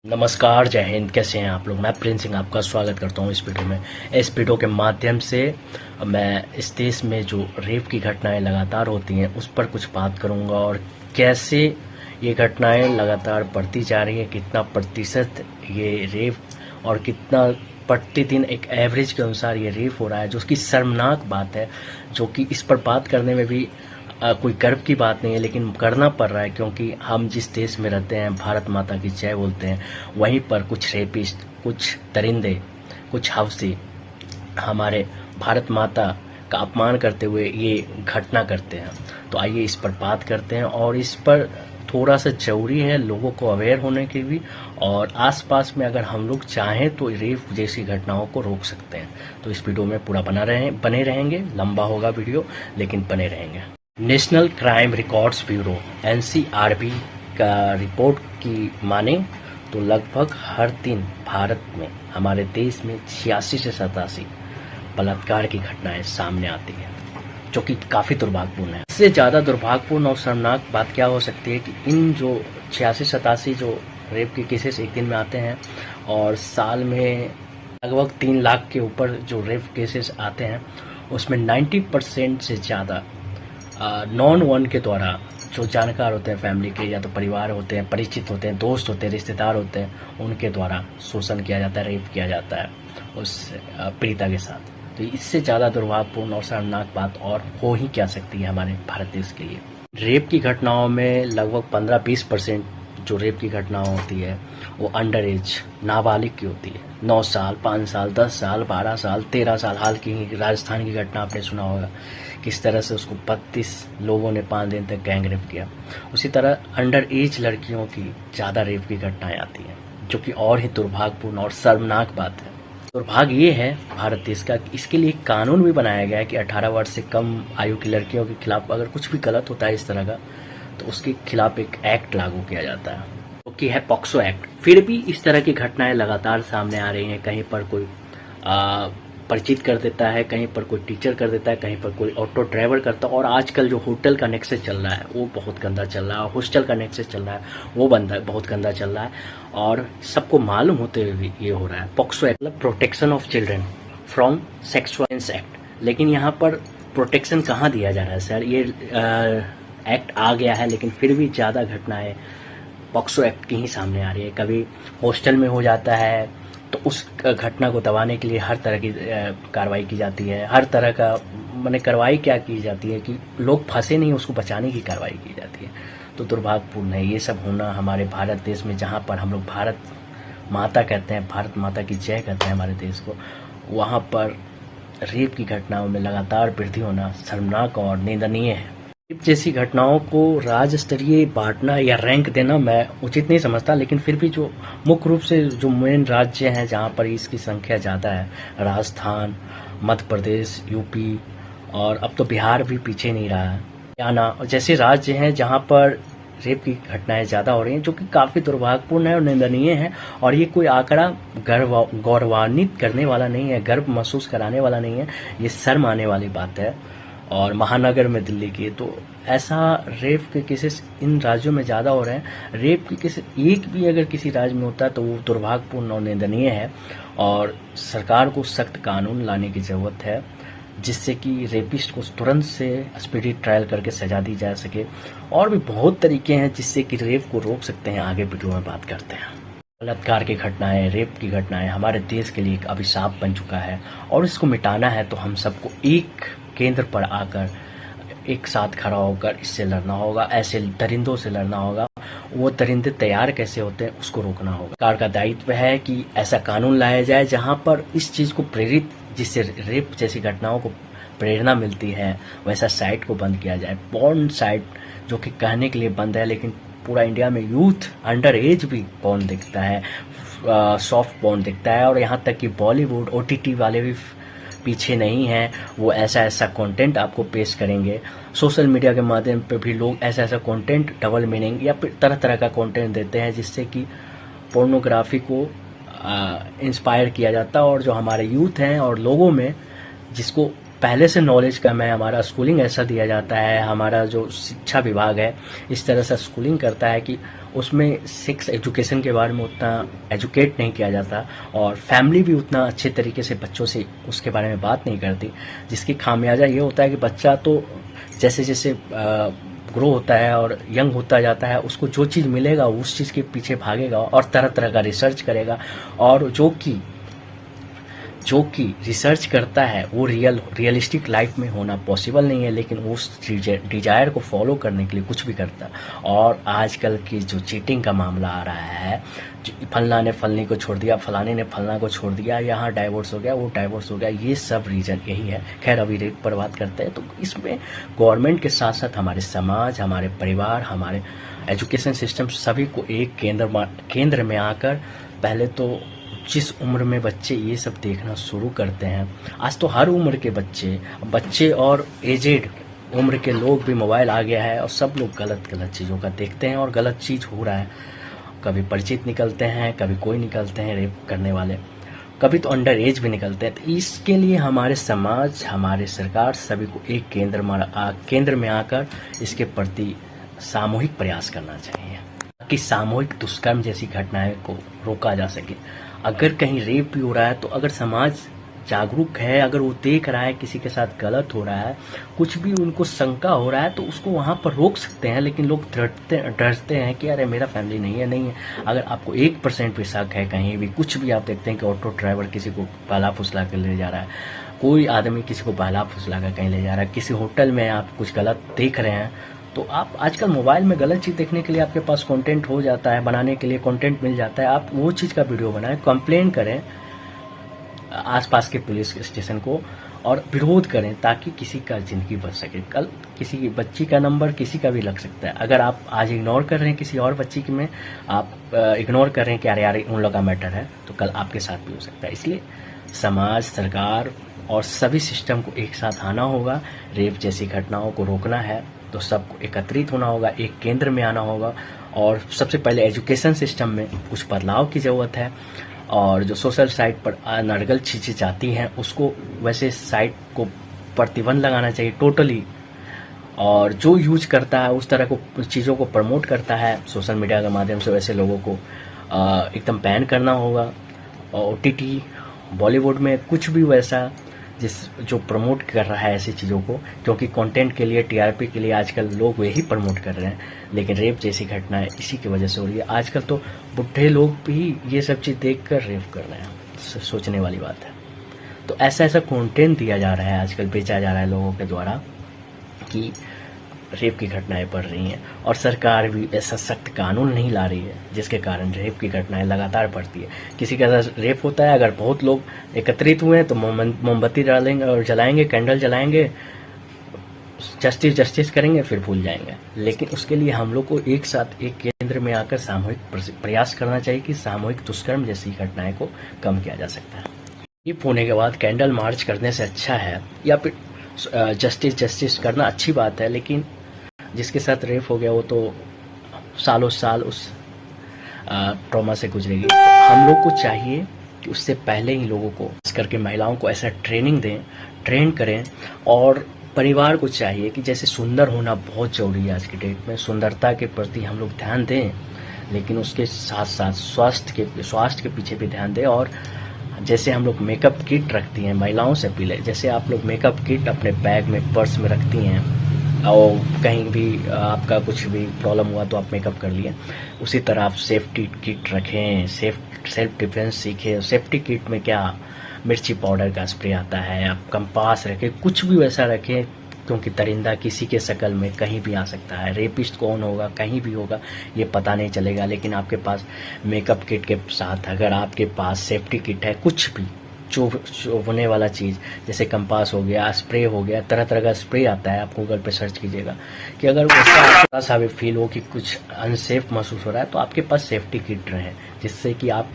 नमस्कार, जय हिंद। कैसे हैं आप लोग? मैं प्रिंस सिंह आपका स्वागत करता हूं इस वीडियो में। इस वीडियो के माध्यम से मैं इस देश में जो रेप की घटनाएं लगातार होती हैं उस पर कुछ बात करूंगा और कैसे ये घटनाएं लगातार बढ़ती जा रही हैं, कितना प्रतिशत ये रेप और कितना प्रतिदिन एक एवरेज के अनुसार ये रेप हो रहा है, जो कि शर्मनाक बात है, जो कि इस पर बात करने में भी कोई गर्व की बात नहीं है, लेकिन करना पड़ रहा है क्योंकि हम जिस देश में रहते हैं, भारत माता की जय बोलते हैं, वहीं पर कुछ रेपिस्ट, कुछ दरिंदे, कुछ हवसी हमारे भारत माता का अपमान करते हुए ये घटना करते हैं। तो आइए इस पर बात करते हैं और इस पर थोड़ा सा जरूरी है लोगों को अवेयर होने की भी, और आसपास में अगर हम लोग चाहें तो रेप जैसी घटनाओं को रोक सकते हैं। तो इस वीडियो में पूरा बने रहेंगे, लंबा होगा वीडियो लेकिन बने रहेंगे। National crime records bureau NCRB का रिपोर्ट की माने तो लगभग हर दिन भारत में, हमारे देश में 86 से 87 बलात्कार की घटनाएं सामने आती हैं, जो कि काफ़ी दुर्भाग्यपूर्ण है। इससे ज़्यादा दुर्भाग्यपूर्ण और शर्मनाक बात क्या हो सकती है कि इन जो 86-87 जो रेप के केसेस एक दिन में आते हैं और साल में लगभग 3 लाख के ऊपर जो रेप केसेस आते हैं, उसमें 90% से ज़्यादा नॉन वन के द्वारा, जो जानकार होते हैं फैमिली के, या तो परिवार होते हैं, परिचित होते हैं, दोस्त होते हैं, रिश्तेदार होते हैं, उनके द्वारा शोषण किया जाता है, रेप किया जाता है उस पीड़िता के साथ। तो इससे ज़्यादा दुर्भाग्यपूर्ण और शर्मनाक बात और हो ही क्या सकती है हमारे भारत देश के लिए। रेप की घटनाओं में लगभग 15-20% जो रेप की घटना होती है वो अंडर एज, नाबालिग की होती है। 9 साल, 5 साल, 10 साल, 12 साल, 13 साल। हाल की ही राजस्थान की घटना आपने सुना होगा, किस तरह से उसको 32 लोगों ने 5 दिन तक गैंग रेप किया। उसी तरह अंडर एज लड़कियों की ज़्यादा रेप की घटनाएं आती हैं, जो कि और ही दुर्भाग्यपूर्ण और शर्मनाक बात है। दुर्भाग्य ये है भारत देश का कि इसके लिए कानून भी बनाया गया है कि 18 वर्ष से कम आयु की लड़कियों के खिलाफ अगर कुछ भी गलत होता है इस तरह का, तो उसके खिलाफ एक एक्ट लागू किया जाता है, जो कि है पॉक्सो एक्ट। फिर भी इस तरह की घटनाएं लगातार सामने आ रही हैं। कहीं पर कोई परिचित कर देता है, कहीं पर कोई टीचर कर देता है, कहीं पर कोई ऑटो ड्राइवर करता है, और आजकल जो होटल का नेक्सस चल रहा है वो बहुत गंदा चल रहा है, हॉस्टल का नेक्सस चल रहा है वो बहुत गंदा चल रहा है, और सबको मालूम होते हुए भी ये हो रहा है। पॉक्सो एक्ट मतलब protection of children from sexual act. लेकिन यहाँ पर प्रोटेक्शन कहाँ दिया जा रहा है सर? ये एक्ट आ गया है लेकिन फिर भी ज़्यादा घटनाएं पॉक्सो एक्ट की ही सामने आ रही है। कभी हॉस्टल में हो जाता है तो उस घटना को दबाने के लिए हर तरह की कार्रवाई की जाती है। हर तरह का मैंने कार्रवाई क्या की जाती है कि लोग फंसे नहीं, उसको बचाने की कार्रवाई की जाती है। तो दुर्भाग्यपूर्ण है ये सब होना हमारे भारत देश में, जहाँ पर हम लोग भारत माता कहते हैं, भारत माता की जय कहते हैं हमारे देश को। वहाँ पर रेप की घटनाओं में लगातार वृद्धि होना शर्मनाक और निंदनीय है। रेप जैसी घटनाओं को राज्य स्तरीय बांटना या रैंक देना मैं उचित नहीं समझता, लेकिन फिर भी जो मुख्य रूप से जो मेन राज्य हैं जहाँ पर इसकी संख्या ज़्यादा है, राजस्थान, मध्य प्रदेश, यूपी, और अब तो बिहार भी पीछे नहीं रहा है, हरियाणा जैसे राज्य हैं जहाँ पर रेप की घटनाएं ज़्यादा हो रही हैं, जो कि काफ़ी दुर्भाग्यपूर्ण है और निंदनीय है। और ये कोई आंकड़ा गौरवान्वित करने वाला नहीं है, गर्व महसूस कराने वाला नहीं है, ये शर्म आने वाली बात है। और महानगर में दिल्ली की, तो ऐसा रेप के केसेस इन राज्यों में ज़्यादा हो रहे हैं। रेप के केसेस एक भी अगर किसी राज्य में होता है तो वो दुर्भाग्यपूर्ण और निंदनीय है, और सरकार को सख्त कानून लाने की ज़रूरत है जिससे कि रेपिस्ट को तुरंत से स्पीडी ट्रायल करके सजा दी जा सके। और भी बहुत तरीके हैं जिससे कि रेप को रोक सकते हैं, आगे वीडियो में बात करते हैं। बलात्कार की घटनाएं, रेप की घटनाएं हमारे देश के लिए एक अभिशाप बन चुका है, और इसको मिटाना है तो हम सबको एक केंद्र पर आकर एक साथ खड़ा होकर इससे लड़ना होगा। ऐसे दरिंदों से लड़ना होगा। वो दरिंदे तैयार कैसे होते हैं उसको रोकना होगा। सरकार का दायित्व है कि ऐसा कानून लाया जाए जहां पर इस चीज़ को प्रेरित, जिससे रेप जैसी घटनाओं को प्रेरणा मिलती है, वैसा साइट को बंद किया जाए। पॉर्न साइट जो कि कहने के लिए बंद है, लेकिन पूरा इंडिया में यूथ अंडर एज भी पॉर्न देखता है, सॉफ्ट पॉर्न देखता है, और यहाँ तक कि बॉलीवुड OTT वाले भी पीछे नहीं हैं। वो ऐसा कंटेंट आपको पेश करेंगे। सोशल मीडिया के माध्यम पे भी लोग ऐसा कंटेंट, डबल मीनिंग या फिर तरह तरह का कंटेंट देते हैं जिससे कि पोर्नोग्राफी को इंस्पायर किया जाता है, और जो हमारे यूथ हैं और लोगों में जिसको पहले से नॉलेज कम है, हमारा स्कूलिंग ऐसा दिया जाता है, हमारा जो शिक्षा विभाग है इस तरह से स्कूलिंग करता है कि उसमें सेक्स एजुकेशन के बारे में उतना एजुकेट नहीं किया जाता, और फैमिली भी उतना अच्छे तरीके से बच्चों से उसके बारे में बात नहीं करती, जिसकी खामियाजा ये होता है कि बच्चा तो जैसे जैसे ग्रो होता है और यंग होता जाता है, उसको जो चीज़ मिलेगा उस चीज़ के पीछे भागेगा और तरह तरह का रिसर्च करेगा, और जो कि रिसर्च करता है वो रियलिस्टिक लाइफ में होना पॉसिबल नहीं है, लेकिन उस डिजायर को फॉलो करने के लिए कुछ भी करता है। और आजकल की जो चीटिंग का मामला आ रहा है, फलना ने फलनी को छोड़ दिया, फलाने ने फलना को छोड़ दिया, यहाँ डाइवोर्स हो गया, वो डाइवोर्स हो गया, ये सब रीज़न यही है। खैर अभी रेप पर बात करते हैं, तो इसमें गवर्नमेंट के साथ साथ हमारे समाज, हमारे परिवार, हमारे एजुकेशन सिस्टम सभी को एक केंद्र में आकर, पहले तो जिस उम्र में बच्चे ये सब देखना शुरू करते हैं, आज तो हर उम्र के बच्चे और एजेड उम्र के लोग भी मोबाइल आ गया है और सब लोग गलत चीज़ों का देखते हैं और गलत चीज़ हो रहा है। कभी परिचित निकलते हैं, कभी कोई निकलते हैं रेप करने वाले, कभी तो अंडर एज भी निकलते हैं। तो इसके लिए हमारे समाज, हमारे सरकार सभी को एक केंद्र में आकर इसके प्रति सामूहिक प्रयास करना चाहिए, ताकि सामूहिक दुष्कर्म जैसी घटनाएं को रोका जा सके। अगर कहीं रेप भी हो रहा है तो अगर समाज जागरूक है, अगर वो देख रहा है किसी के साथ गलत हो रहा है, कुछ भी उनको शंका हो रहा है, तो उसको वहाँ पर रोक सकते हैं। लेकिन लोग डरते हैं कि अरे मेरा फैमिली नहीं है। अगर आपको 1% भी शक है, कहीं भी कुछ भी आप देखते हैं कि ऑटो ड्राइवर किसी को बहला फुसला कर ले जा रहा है, कोई आदमी किसी को बहला फुसला कर कहीं ले जा रहा है, किसी होटल में आप कुछ गलत देख रहे हैं, तो आप आजकल मोबाइल में गलत चीज़ देखने के लिए आपके पास कंटेंट हो जाता है, बनाने के लिए कंटेंट मिल जाता है। आप वो चीज़ का वीडियो बनाएं, कंप्लेन करें आसपास के पुलिस स्टेशन को और विरोध करें, ताकि किसी का ज़िंदगी बच सके। कल किसी की बच्ची का नंबर किसी का भी लग सकता है। अगर आप आज इग्नोर कर रहे हैं किसी और बच्ची की में, आप इग्नोर कर रहे हैं कि अरे यार उन लोग का मैटर है, तो कल आपके साथ भी हो सकता है। इसलिए समाज, सरकार और सभी सिस्टम को एक साथ आना होगा। रेप जैसी घटनाओं को रोकना है तो सबको एकत्रित होना होगा, एक केंद्र में आना होगा, और सबसे पहले एजुकेशन सिस्टम में कुछ बदलाव की ज़रूरत है। और जो सोशल साइट पर अनर्गल चीज़ें जाती हैं उसको, वैसे साइट को प्रतिबंध लगाना चाहिए टोटली, और जो यूज करता है उस तरह को चीज़ों को प्रमोट करता है सोशल मीडिया के माध्यम से, वैसे लोगों को एकदम बैन करना होगा। और OTT, बॉलीवुड में कुछ भी वैसा जो प्रमोट कर रहा है ऐसी चीज़ों को, क्योंकि कंटेंट के लिए, TRP के लिए आजकल लोग वही प्रमोट कर रहे हैं। लेकिन रेप जैसी घटनाएं इसी की वजह से हो रही है। आजकल तो बुढ़े लोग भी ये सब चीज़ देखकर रेप कर रहे हैं, सोचने वाली बात है। तो ऐसा कंटेंट दिया जा रहा है आजकल, बेचा जा रहा है लोगों के द्वारा कि रेप की घटनाएं बढ़ रही हैं, और सरकार भी ऐसा सख्त कानून नहीं ला रही है, जिसके कारण रेप की घटनाएं लगातार बढ़ती है। किसी का रेप होता है, अगर बहुत लोग एकत्रित हुए हैं तो मोमबत्ती डालेंगे और जलाएंगे, कैंडल जलाएंगे, जस्टिस करेंगे, फिर भूल जाएंगे। लेकिन उसके लिए हम लोग को एक साथ एक केंद्र में आकर सामूहिक प्रयास करना चाहिए कि सामूहिक दुष्कर्म जैसी घटनाएं को कम किया जा सकता है। रेप होने के बाद कैंडल मार्च करने से अच्छा है, या फिर जस्टिस करना अच्छी बात है, लेकिन जिसके साथ रेप हो गया वो तो सालों साल उस ट्रॉमा से गुजरेगी। तो हम लोग को चाहिए कि उससे पहले ही लोगों को, खास करके महिलाओं को ऐसा ट्रेनिंग दें, ट्रेन करें। और परिवार को चाहिए कि जैसे सुंदर होना बहुत ज़रूरी है आज की डेट में, सुंदरता के प्रति हम लोग ध्यान दें, लेकिन उसके साथ साथ स्वास्थ्य के पीछे भी ध्यान दें। और जैसे हम लोग मेकअप किट रखती हैं, महिलाओं से अपील है, जैसे आप लोग मेकअप किट अपने बैग में, पर्स में रखती हैं, और कहीं भी आपका कुछ भी प्रॉब्लम हुआ तो आप मेकअप कर लिए, उसी तरह आप सेफ्टी किट रखें, सेल्फ डिफेंस सीखें। सेफ्टी किट में क्या, मिर्ची पाउडर का स्प्रे आता है, आप कंपास रखें, कुछ भी वैसा रखें, क्योंकि दरिंदा किसी के शक्ल में कहीं भी आ सकता है। रेपिस्ट कौन होगा, कहीं भी होगा, ये पता नहीं चलेगा। लेकिन आपके पास मेकअप किट के साथ अगर आपके पास सेफ्टी किट है, कुछ भी चुभने वाला चीज़ जैसे कंपास हो गया, स्प्रे हो गया, तरह तरह का स्प्रे आता है, आप गूगल पे सर्च कीजिएगा कि अगर वैसा थोड़ा सा भी फील हो कि कुछ अनसेफ महसूस हो रहा है तो आपके पास सेफ्टी किट रहे, जिससे कि आप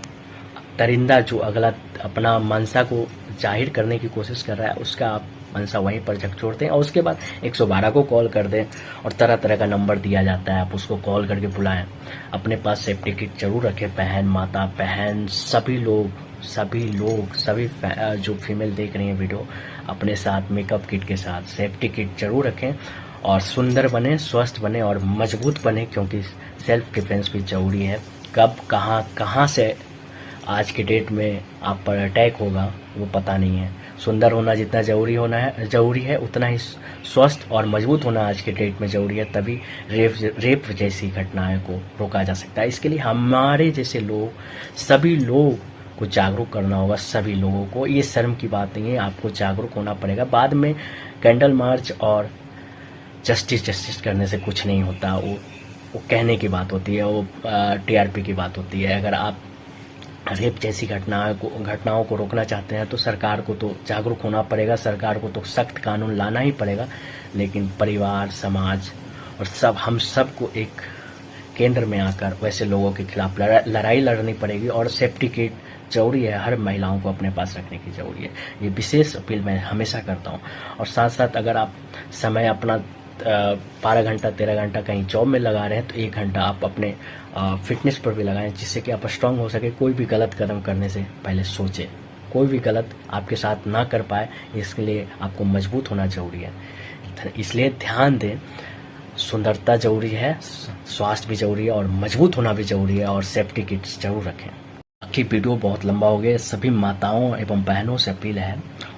दरिंदा जो अगला अपना मनसा को जाहिर करने की कोशिश कर रहा है उसका आप मनसा वहीं पर झकझोर दें। और उसके बाद 112 को कॉल कर दें, और तरह तरह का नंबर दिया जाता है, आप उसको कॉल करके बुलाएं। अपने पास सेफ्टी किट जरूर रखें, बहन, माता, बहन, सभी लोग, सभी लोग जो फीमेल देख रही हैं वीडियो, अपने साथ मेकअप किट के साथ सेफ्टी किट जरूर रखें और सुंदर बने, स्वस्थ बने और मजबूत बने, क्योंकि सेल्फ डिफेंस भी जरूरी है। कब कहाँ से आज के डेट में आप पर अटैक होगा वो पता नहीं है। सुंदर होना जितना जरूरी है उतना ही स्वस्थ और मजबूत होना आज के डेट में जरूरी है। तभी रेप जैसी घटनाओं को रोका जा सकता है। इसके लिए हमारे जैसे लोग, सभी लोग को जागरूक करना होगा। सभी लोगों को, ये शर्म की बात नहीं है, आपको जागरूक होना पड़ेगा। बाद में कैंडल मार्च और जस्टिस करने से कुछ नहीं होता। वो कहने की बात होती है, वो टीआरपी की बात होती है। अगर आप रेप जैसी घटनाओं को रोकना चाहते हैं तो सरकार को तो जागरूक होना पड़ेगा, सरकार को तो सख्त कानून लाना ही पड़ेगा। लेकिन परिवार, समाज और हम सबको एक केंद्र में आकर वैसे लोगों के खिलाफ लड़ाई लड़नी पड़ेगी। और सेफ्टी किट जरूरी है, हर महिलाओं को अपने पास रखने की जरूरी है। ये विशेष अपील मैं हमेशा करता हूँ। और साथ साथ अगर आप समय अपना 12 घंटा 13 घंटा कहीं जॉब में लगा रहे हैं तो 1 घंटा आप अपने फिटनेस पर भी लगाएं, जिससे कि आप स्ट्रांग हो सके। कोई भी गलत कदम करने से पहले सोचें, कोई भी गलत आपके साथ ना कर पाए, इसके लिए आपको मजबूत होना जरूरी है। इसलिए ध्यान दें, सुंदरता जरूरी है, स्वास्थ्य भी जरूरी है और मजबूत होना भी जरूरी है। और सेफ्टी किट्स जरूर रखें। बाकी वीडियो बहुत लंबा हो गया। सभी माताओं एवं बहनों से अपील है,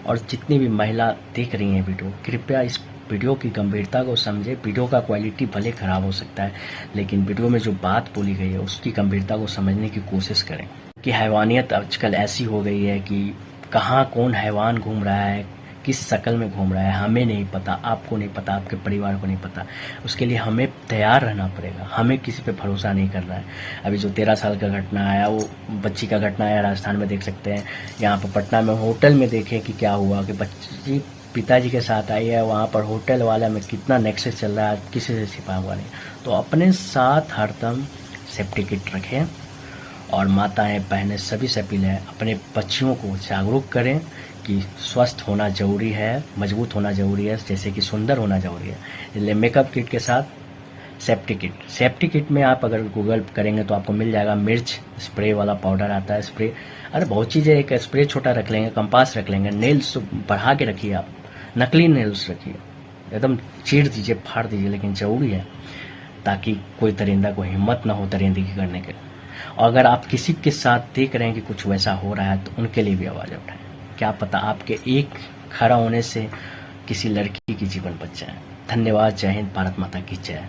और जितनी भी महिला देख रही हैं वीडियो, कृपया इस वीडियो की गंभीरता को समझे। वीडियो का क्वालिटी भले खराब हो सकता है, लेकिन वीडियो में जो बात बोली गई है उसकी गंभीरता को समझने की कोशिश करें। कि हैवानियत आजकल ऐसी हो गई है कि कहाँ कौन हैवान घूम रहा है, किस शक्ल में घूम रहा है, हमें नहीं पता, आपको नहीं पता, आपके परिवार को नहीं पता। उसके लिए हमें तैयार रहना पड़ेगा। हमें किसी पे भरोसा नहीं करना है। अभी जो 13 साल का घटना आया, वो बच्ची का घटना आया, राजस्थान में देख सकते हैं। यहाँ पर पटना में होटल में देखें कि क्या हुआ, कि बच्ची पिताजी के साथ आई है, वहाँ पर होटल वाला में कितना नेक्सस चल रहा है, किसी से छिपा हुआ नहीं। तो अपने साथ हरदम सेफ्टी किट रखें। और माताएं, बहनें सभी से अपील है, अपने बच्चियों को जागरूक करें कि स्वस्थ होना जरूरी है, मजबूत होना जरूरी है, जैसे कि सुंदर होना जरूरी है। इसलिए मेकअप किट के साथ सेफ्टी किट में आप अगर गूगल करेंगे तो आपको मिल जाएगा। मिर्च स्प्रे वाला पाउडर आता है, स्प्रे, अरे बहुत चीज़ें। एक स्प्रे छोटा रख लेंगे, कंपास रख लेंगे, नेल्स बढ़ा के रखिए, आप नकली नेल्स रखिए, एकदम चीर दीजिए, फाड़ दीजिए, लेकिन जरूरी है ताकि कोई दरिंदा को हिम्मत ना हो दरिंदगी करने के। और अगर आप किसी के साथ देख रहे हैं कि कुछ वैसा हो रहा है तो उनके लिए भी आवाज़ उठाएं। क्या पता आपके एक खड़ा होने से किसी लड़की की जीवन बच जाए। धन्यवाद। जय हिंद। भारत माता की जय।